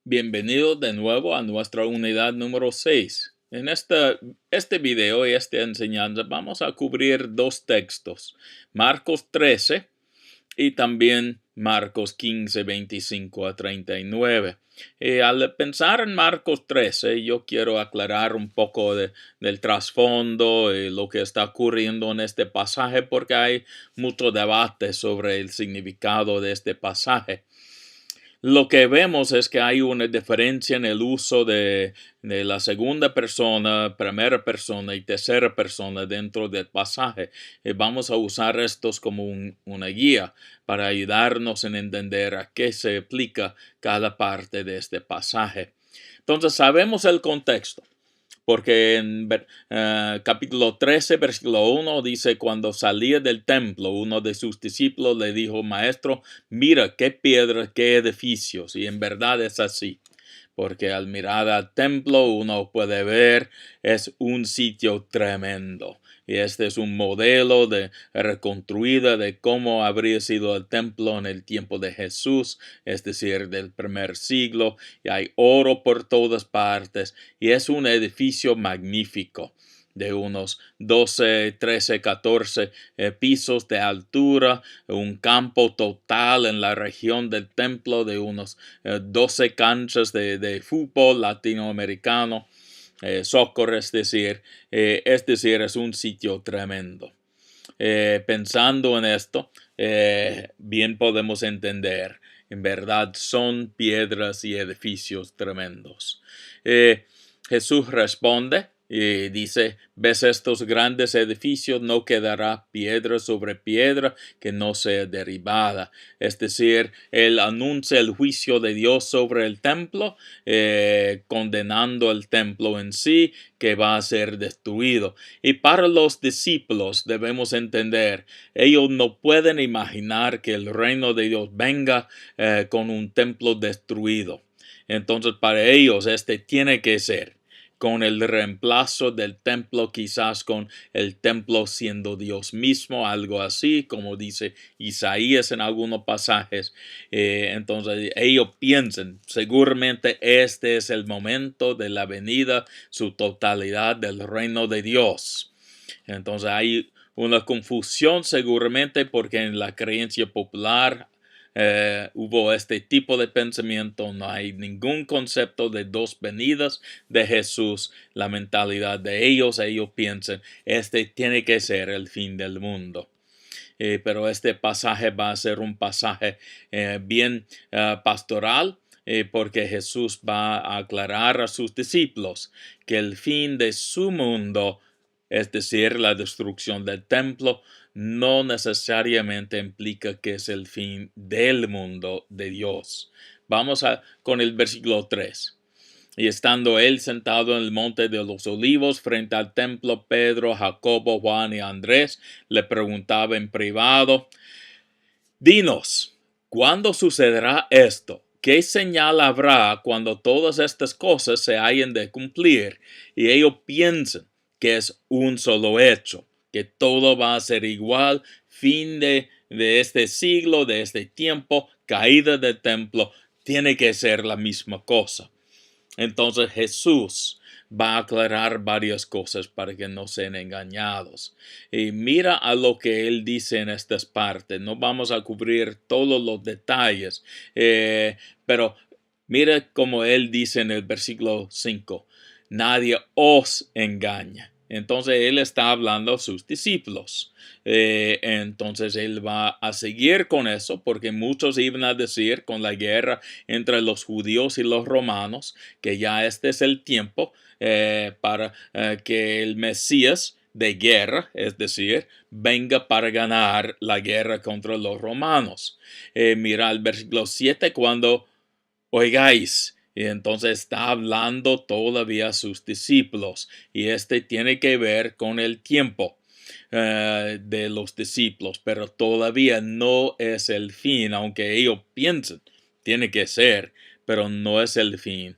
Bienvenido de nuevo a nuestra unidad número 6. En este video y esta enseñanza vamos a cubrir dos textos, Marcos 13 y también Marcos 15, 25 a 39. Al pensar en Marcos 13, yo quiero aclarar un poco del trasfondo y lo que está ocurriendo en este pasaje porque hay mucho debate sobre el significado de este pasaje. Lo que vemos es que hay una diferencia en el uso de la segunda persona, primera persona y tercera persona dentro del pasaje. Vamos a usar estos como una guía para ayudarnos en entender a qué se aplica cada parte de este pasaje. Entonces sabemos el contexto. Porque en capítulo 13, versículo 1 dice, cuando salía del templo, uno de sus discípulos le dijo, Maestro, mira qué piedras, qué edificios. Y en verdad es así. Porque al mirar al templo uno puede ver, es un sitio tremendo. Y este es un modelo reconstruida de cómo habría sido el templo en el tiempo de Jesús, es decir, del primer siglo. Y hay oro por todas partes. Y es un edificio magnífico de unos 12, 13, 14 pisos de altura, un campo total en la región del templo de unos 12 canchas de fútbol latinoamericano, soccer, es decir, es un sitio tremendo. Pensando en esto, bien podemos entender, en verdad son piedras y edificios tremendos. Jesús responde y dice, ¿ves estos grandes edificios? No quedará piedra sobre piedra que no sea derribada. Es decir, él anuncia el juicio de Dios sobre el templo, condenando el templo en sí, que va a ser destruido. Y para los discípulos debemos entender, ellos no pueden imaginar que el reino de Dios venga con un templo destruido. Entonces, para ellos este tiene que ser con el reemplazo del templo, quizás con el templo siendo Dios mismo, algo así, como dice Isaías en algunos pasajes. Entonces ellos piensan, seguramente este es el momento de la venida, su totalidad del reino de Dios. Entonces hay una confusión seguramente porque en la creencia popular hubo este tipo de pensamiento. No hay ningún concepto de dos venidas de Jesús. La mentalidad de ellos piensan, este tiene que ser el fin del mundo. Pero este pasaje va a ser un pasaje bien pastoral, porque Jesús va a aclarar a sus discípulos que el fin de su mundo, es decir, la destrucción del templo, no necesariamente implica que es el fin del mundo de Dios. Vamos con el versículo 3. Y estando él sentado en el monte de los olivos frente al templo, Pedro, Jacobo, Juan y Andrés le preguntaba en privado, dinos, ¿cuándo sucederá esto? ¿Qué señal habrá cuando todas estas cosas se hayan de cumplir? Y ellos piensan que es un solo hecho, que todo va a ser igual, fin de este siglo, de este tiempo, caída del templo, tiene que ser la misma cosa. Entonces Jesús va a aclarar varias cosas para que no sean engañados. Y mira a lo que él dice en estas partes. No vamos a cubrir todos los detalles, pero mira como él dice en el versículo 5. Nadie os engaña. Entonces él está hablando a sus discípulos. Entonces él va a seguir con eso porque muchos iban a decir con la guerra entre los judíos y los romanos que ya este es el tiempo para que el Mesías de guerra, es decir, venga para ganar la guerra contra los romanos. Mira el versículo 7 cuando oigáis. Y entonces está hablando todavía a sus discípulos. Y este tiene que ver con el tiempo de los discípulos. Pero todavía no es el fin, aunque ellos piensen. Tiene que ser, pero no es el fin.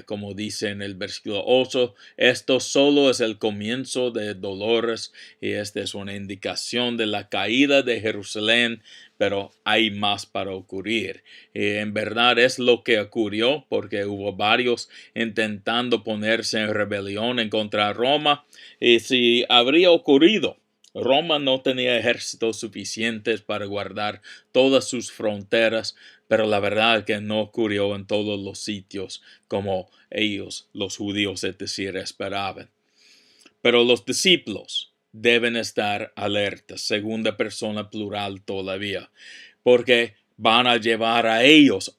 como dice en el versículo 8, esto solo es el comienzo de dolores y esta es una indicación de la caída de Jerusalén, pero hay más para ocurrir. En verdad es lo que ocurrió porque hubo varios intentando ponerse en rebelión en contra de Roma y si habría ocurrido, Roma no tenía ejércitos suficientes para guardar todas sus fronteras, pero la verdad es que no ocurrió en todos los sitios como ellos, los judíos, es decir, esperaban. Pero los discípulos deben estar alertas, segunda persona plural todavía, porque van a llevar a ellos,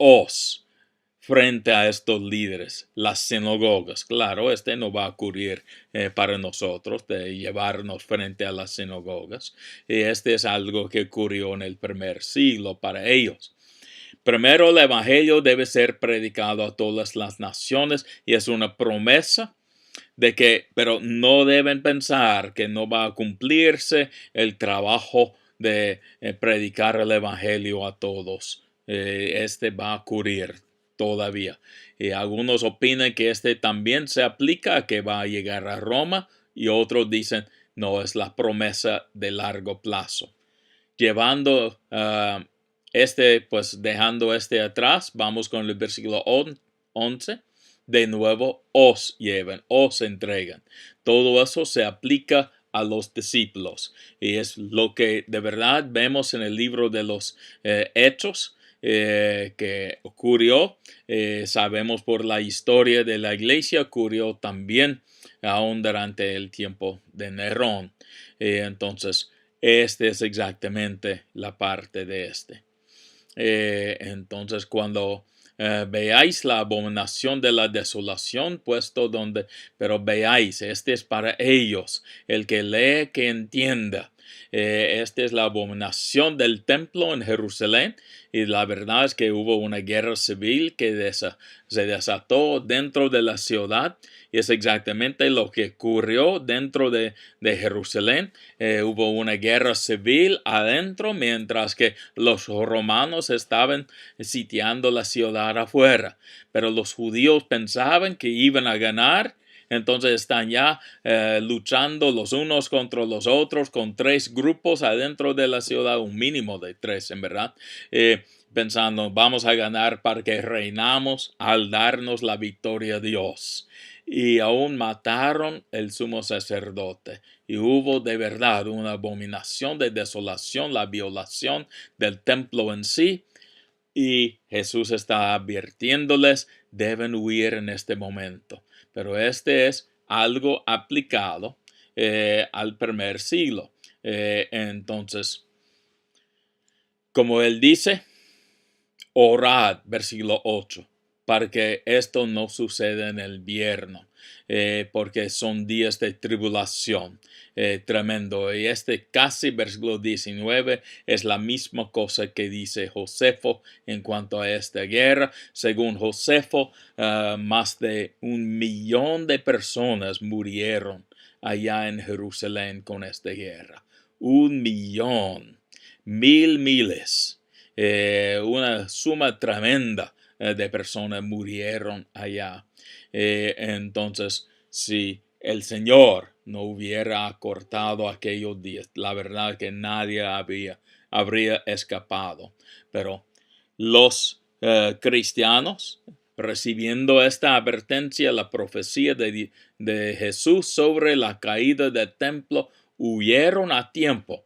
frente a estos líderes, las sinagogas. Claro, no va a ocurrir para nosotros de llevarnos frente a las sinagogas. Y es algo que ocurrió en el primer siglo para ellos. Primero, el evangelio debe ser predicado a todas las naciones y es una promesa de que, pero no deben pensar que no va a cumplirse el trabajo de predicar el evangelio a todos. Va a ocurrir todavía. Y algunos opinan que también se aplica a que va a llegar a Roma y otros dicen no, es la promesa de largo plazo. Llevando pues dejando atrás, vamos con el versículo 11. De nuevo, os llevan, os entregan. Todo eso se aplica a los discípulos. Y es lo que de verdad vemos en el libro de los Hechos que ocurrió. Sabemos por la historia de la iglesia, ocurrió también aún durante el tiempo de Nerón. Entonces, es exactamente la parte de entonces, cuando veáis la abominación de la desolación puesto pero veáis, es para ellos, el que lee que entienda. Esta es la abominación del templo en Jerusalén y la verdad es que hubo una guerra civil que se desató dentro de la ciudad y es exactamente lo que ocurrió dentro de Jerusalén. Hubo una guerra civil adentro mientras que los romanos estaban sitiando la ciudad afuera, pero los judíos pensaban que iban a ganar. Entonces están ya luchando los unos contra los otros con 3 grupos adentro de la ciudad, un mínimo de 3 en verdad, pensando vamos a ganar para que reinamos al darnos la victoria a Dios. Y aún mataron el sumo sacerdote. Y hubo de verdad una abominación de desolación, la violación del templo en sí. Y Jesús está advirtiéndoles, deben huir en este momento. Pero es algo aplicado al primer siglo. Entonces, como él dice, orad, versículo 8, para que esto no suceda en el invierno, porque son días de tribulación tremendo. Y casi versículo 19 es la misma cosa que dice Josefo en cuanto a esta guerra. Según Josefo, más de 1,000,000 de personas murieron allá en Jerusalén con esta guerra. 1,000,000, 1,000,000. Una suma tremenda de personas murieron allá. Entonces, si el Señor no hubiera acortado aquellos días, la verdad que nadie habría escapado. Pero los cristianos, recibiendo esta advertencia, la profecía de Jesús sobre la caída del templo, huyeron a tiempo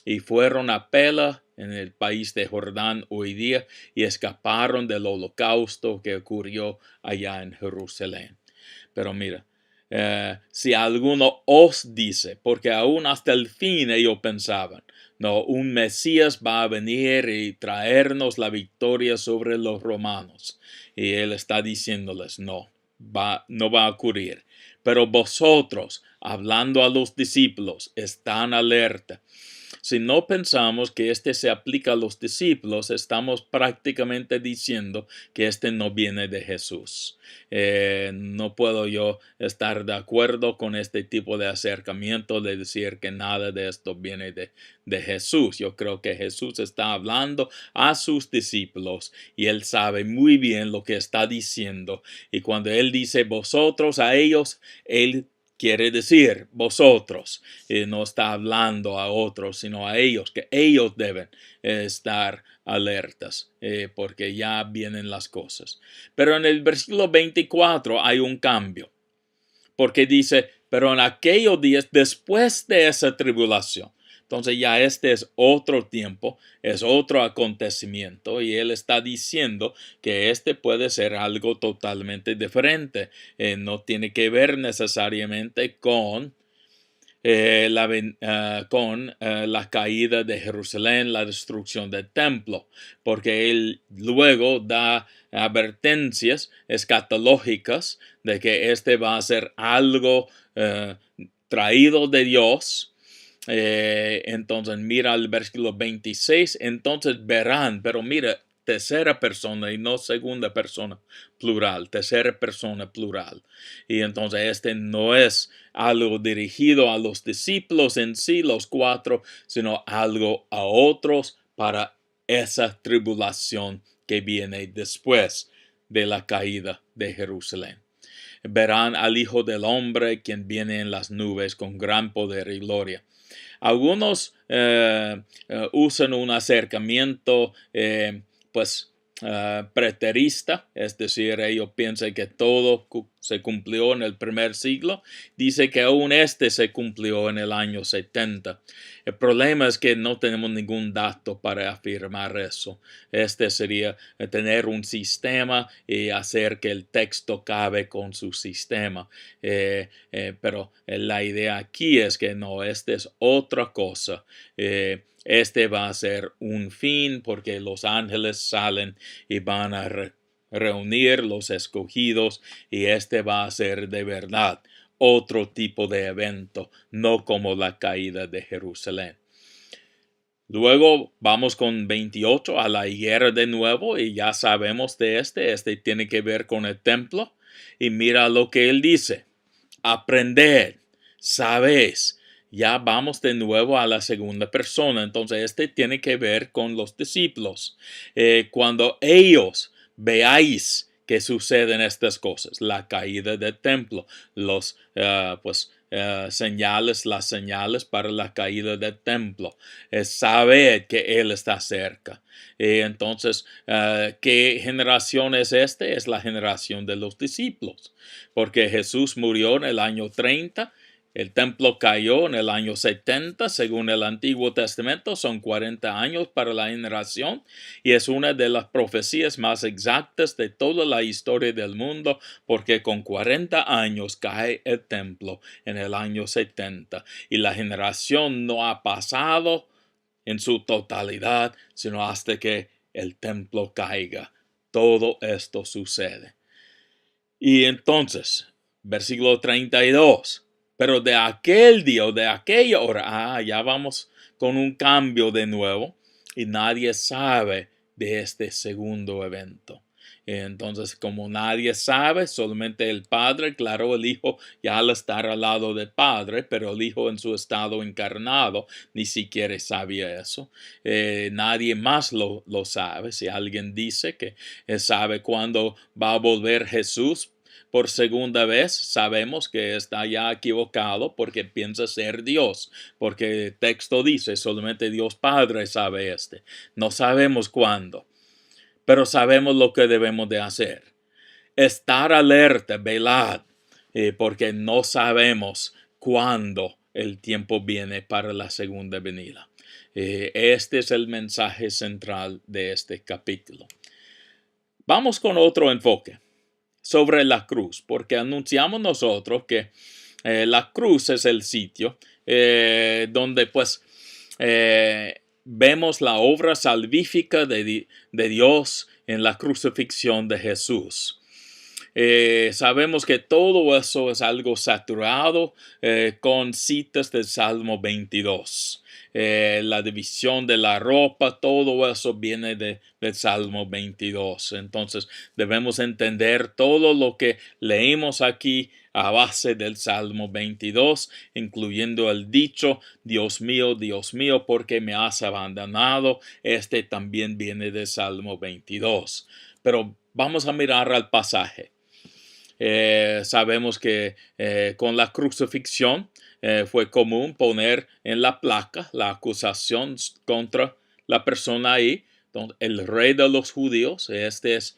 y fueron a Pela, en el país de Jordán hoy día, y escaparon del holocausto que ocurrió allá en Jerusalén. Pero mira, si alguno os dice, porque aún hasta el fin ellos pensaban, no, un Mesías va a venir y traernos la victoria sobre los romanos. Y él está diciéndoles, no va a ocurrir. Pero vosotros, hablando a los discípulos, están alerta. si no pensamos que este se aplica a los discípulos, estamos prácticamente diciendo que este no viene de Jesús. No puedo yo estar de acuerdo con este tipo de acercamiento de decir que nada de esto viene de Jesús. Yo creo que Jesús está hablando a sus discípulos y él sabe muy bien lo que está diciendo. Y cuando él dice vosotros a ellos, él quiere decir vosotros. No está hablando a otros, sino a ellos, que ellos deben estar alertas, porque ya vienen las cosas. Pero en el versículo 24 hay un cambio, porque dice, pero en aquellos días después de esa tribulación. Entonces ya este es otro tiempo, es otro acontecimiento y él está diciendo que este puede ser algo totalmente diferente. No tiene que ver necesariamente con la caída de Jerusalén, la destrucción del templo, porque él luego da advertencias escatológicas de que este va a ser algo traído de Dios. Entonces mira el versículo 26, entonces verán, pero mira, tercera persona y no segunda persona plural, tercera persona plural. Y entonces este no es algo dirigido a los discípulos en sí, los cuatro, sino algo a otros para esa tribulación que viene después de la caída de Jerusalén. Verán al Hijo del Hombre, quien viene en las nubes con gran poder y gloria. Algunos usan un acercamiento preterista, es decir, ellos piensan que todo se cumplió en el primer siglo. Dice que aún este se cumplió en el año 70. El problema es que no tenemos ningún dato para afirmar eso. Este sería tener un sistema y hacer que el texto cabe con su sistema. Pero la idea aquí es que no, este es otra cosa. Este va a ser un fin porque los ángeles salen y van a reunir los escogidos y este va a ser de verdad otro tipo de evento, no como la caída de Jerusalén. Luego vamos con 28 a la higuera de nuevo y ya sabemos de este tiene que ver con el templo y mira lo que él dice, aprended, sabéis. Ya vamos de nuevo a la segunda persona. Entonces, este tiene que ver con los discípulos. Cuando ellos veáis que suceden estas cosas, la caída del templo, las señales para la caída del templo, sabed que Él está cerca. Entonces, ¿qué generación es este? Es la generación de los discípulos, porque Jesús murió en el año 30. El templo cayó en el año 70, según el Antiguo Testamento, son 40 años para la generación y es una de las profecías más exactas de toda la historia del mundo, porque con 40 años cae el templo en el año 70 y la generación no ha pasado en su totalidad, sino hasta que el templo caiga. Todo esto sucede. Y entonces, versículo 32. Pero de aquel día o de aquella hora, ya vamos con un cambio de nuevo y nadie sabe de este segundo evento. Entonces, como nadie sabe, solamente el Padre, claro, el Hijo ya al estar al lado del Padre, pero el Hijo en su estado encarnado ni siquiera sabía eso. Nadie más lo sabe. Si alguien dice que sabe cuándo va a volver Jesús por segunda vez, sabemos que está ya equivocado porque piensa ser Dios, porque el texto dice solamente Dios Padre sabe no sabemos cuándo, pero sabemos lo que debemos de hacer, estar alerta, velad, porque no sabemos cuándo el tiempo viene para la segunda venida. Este es el mensaje central de este capítulo. Vamos con otro enfoque sobre la cruz, porque anunciamos nosotros que la cruz es el sitio donde vemos la obra salvífica de Dios en la crucifixión de Jesús. Sabemos que todo eso es algo saturado con citas del Salmo 22. la división de la ropa, todo eso viene del Salmo 22. Entonces debemos entender todo lo que leímos aquí a base del Salmo 22, incluyendo el dicho, Dios mío, ¿por qué me has abandonado? Este también viene del Salmo 22. Pero vamos a mirar al pasaje. Sabemos que con la crucifixión fue común poner en la placa la acusación contra la persona ahí. Entonces, el rey de los judíos, este es,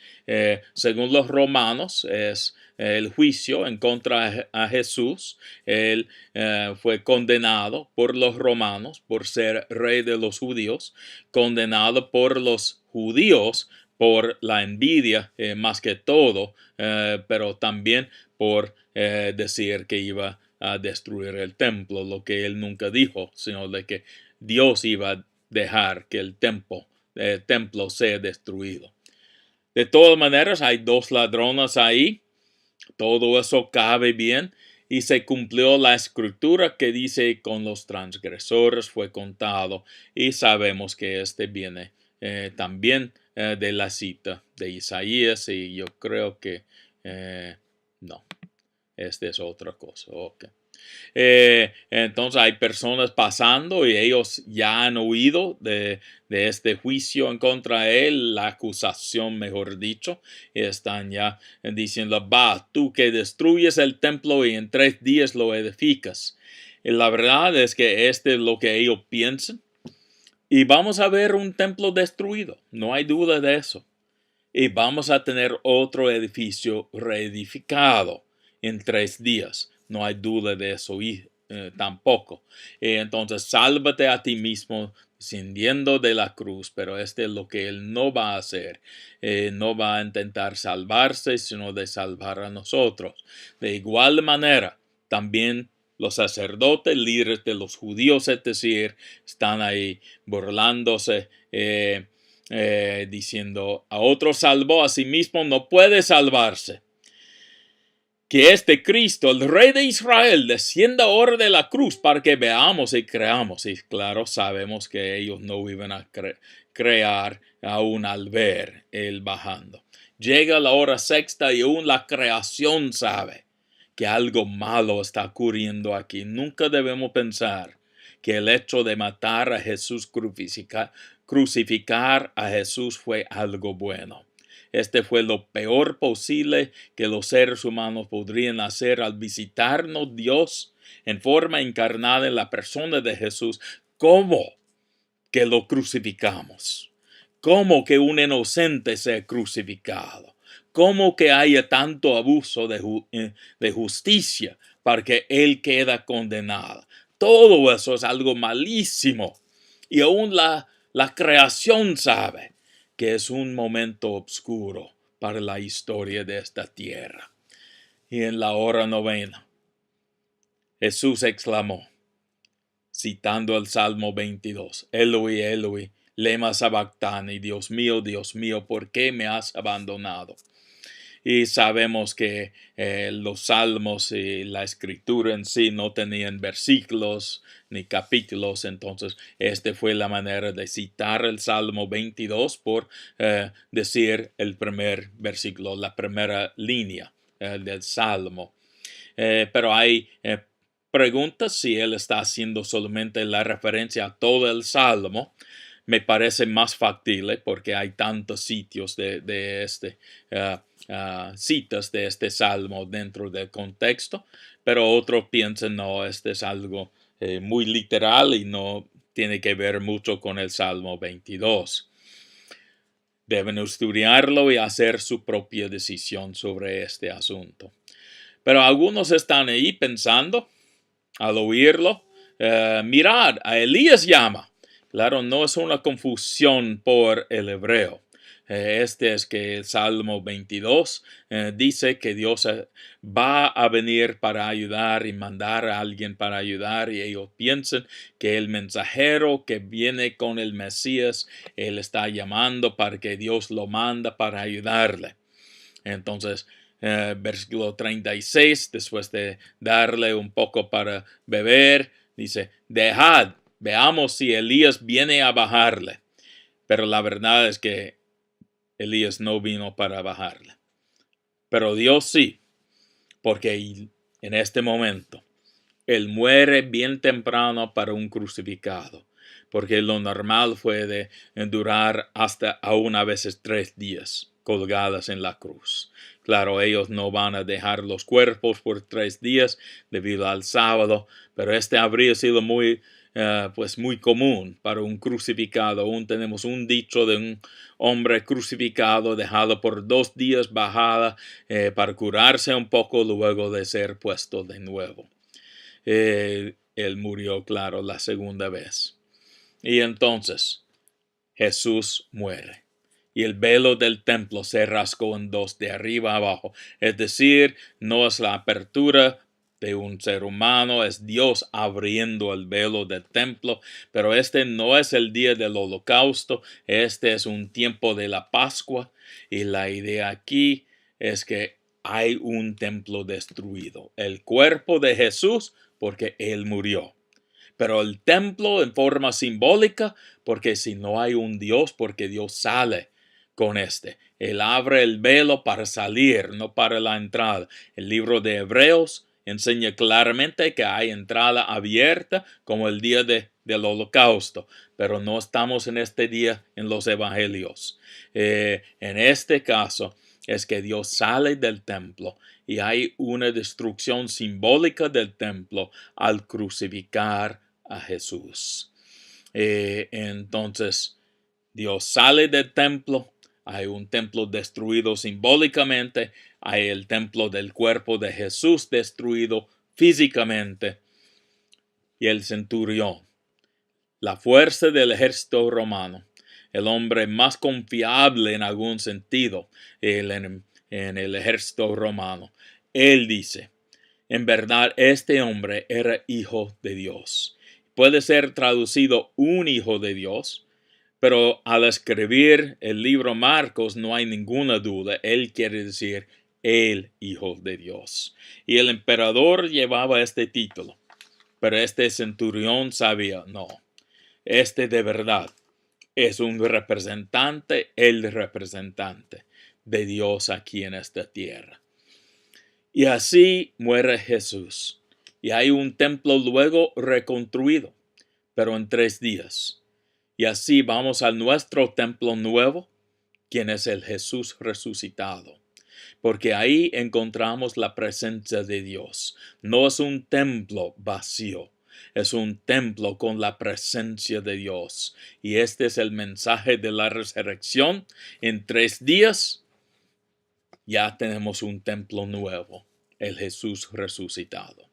según los romanos, es el juicio en contra a Jesús. Él fue condenado por los romanos por ser rey de los judíos, condenado por los judíos por la envidia más que todo, pero también por decir que iba a destruir el templo, lo que él nunca dijo, sino de que Dios iba a dejar que el templo sea destruido. De todas maneras, hay dos ladronas ahí, todo eso cabe bien, y se cumplió la escritura que dice con los transgresores fue contado, y sabemos que este viene también de la cita de Isaías, y yo creo que no, esta es otra cosa. Okay. Entonces hay personas pasando y ellos ya han oído de este juicio en contra de él, la acusación, mejor dicho, y están ya diciendo, tú que destruyes el templo y en 3 días lo edificas. Y la verdad es que este es lo que ellos piensan. Y vamos a ver un templo destruido, no hay duda de eso. Y vamos a tener otro edificio reedificado en 3 días. No hay duda de eso tampoco. Entonces, sálvate a ti mismo descendiendo de la cruz, pero este es lo que él no va a hacer. No va a intentar salvarse, sino de salvar a nosotros. De igual manera, también los sacerdotes, líderes de los judíos, es decir, están ahí burlándose, diciendo, a otro salvó, a sí mismo no puede salvarse. Que este Cristo, el Rey de Israel, descienda ahora de la cruz para que veamos y creamos. Y claro, sabemos que ellos no iban a crear aún al ver él bajando. Llega la hora sexta y aún la creación sabe que algo malo está ocurriendo aquí. Nunca debemos pensar que el hecho de matar a Jesús, crucificar a Jesús fue algo bueno. Este fue lo peor posible que los seres humanos podrían hacer al visitarnos Dios en forma encarnada en la persona de Jesús. ¿Cómo que lo crucificamos? ¿Cómo que un inocente sea crucificado? ¿Cómo que haya tanto abuso de justicia para que él quede condenado? Todo eso es algo malísimo. Y aún la creación sabe que es un momento oscuro para la historia de esta tierra. Y en la hora novena, Jesús exclamó, citando el Salmo 22, Eloi, Eloi, lema sabactani, Dios mío, ¿por qué me has abandonado? Y sabemos que los salmos y la escritura en sí no tenían versículos ni capítulos, entonces esta fue la manera de citar el Salmo 22 por decir el primer versículo, la primera línea del Salmo. Pero hay preguntas si él está haciendo solamente la referencia a todo el Salmo. Me parece más factible porque hay tantos sitios citas de este salmo dentro del contexto, pero otros piensan no, este es algo muy literal y no tiene que ver mucho con el Salmo 22. Deben estudiarlo y hacer su propia decisión sobre este asunto. Pero algunos están ahí pensando, al oírlo, mirad, a Elías llama. Claro, no es una confusión por el hebreo. Este es que el Salmo 22 dice que Dios va a venir para ayudar y mandar a alguien para ayudar, y ellos piensan que el mensajero que viene con el Mesías, él está llamando para que Dios lo manda para ayudarle. Entonces, versículo 36, después de darle un poco para beber, dice, dejad veamos si Elías viene a bajarle. Pero la verdad es que Elías no vino para bajarle. Pero Dios sí, porque en este momento Él muere bien temprano para un crucificado, porque lo normal fue de durar hasta aún a veces 3 días colgadas en la cruz. Claro, ellos no van a dejar los cuerpos por 3 días debido al sábado, pero este habría sido muy común para un crucificado. Aún tenemos un dicho de un hombre crucificado dejado por 2 días bajada para curarse un poco luego de ser puesto de nuevo. Él murió, claro, la segunda vez. Y entonces Jesús muere. Y el velo del templo se rasgó en dos, de arriba a abajo. Es decir, no es la apertura de un ser humano, es Dios abriendo el velo del templo. Pero este no es el día del holocausto, este es un tiempo de la Pascua. Y la idea aquí es que hay un templo destruido. El cuerpo de Jesús, porque Él murió. Pero el templo en forma simbólica, porque si no hay un Dios, porque Dios sale con este. Él abre el velo para salir, no para la entrada. El libro de Hebreos enseña claramente que hay entrada abierta como el día del holocausto, pero no estamos en este día en los evangelios. En este caso es que Dios sale del templo y hay una destrucción simbólica del templo al crucificar a Jesús. Entonces, Dios sale del templo, hay un templo destruido simbólicamente, hay el templo del cuerpo de Jesús destruido físicamente, y el centurión, la fuerza del ejército romano, el hombre más confiable en algún sentido en el ejército romano. Él dice, en verdad este hombre era hijo de Dios. Puede ser traducido un hijo de Dios, pero al escribir el libro Marcos no hay ninguna duda. Él quiere decir el hijo de Dios. Y el emperador llevaba este título, pero este centurión sabía, no, este de verdad es un representante, el representante de Dios aquí en esta tierra. Y así muere Jesús. Y hay un templo luego reconstruido, pero en 3 días. Y así vamos a nuestro templo nuevo, quien es el Jesús resucitado. Porque ahí encontramos la presencia de Dios. No es un templo vacío, es un templo con la presencia de Dios. Y este es el mensaje de la resurrección. En 3 días ya tenemos un templo nuevo, el Jesús resucitado.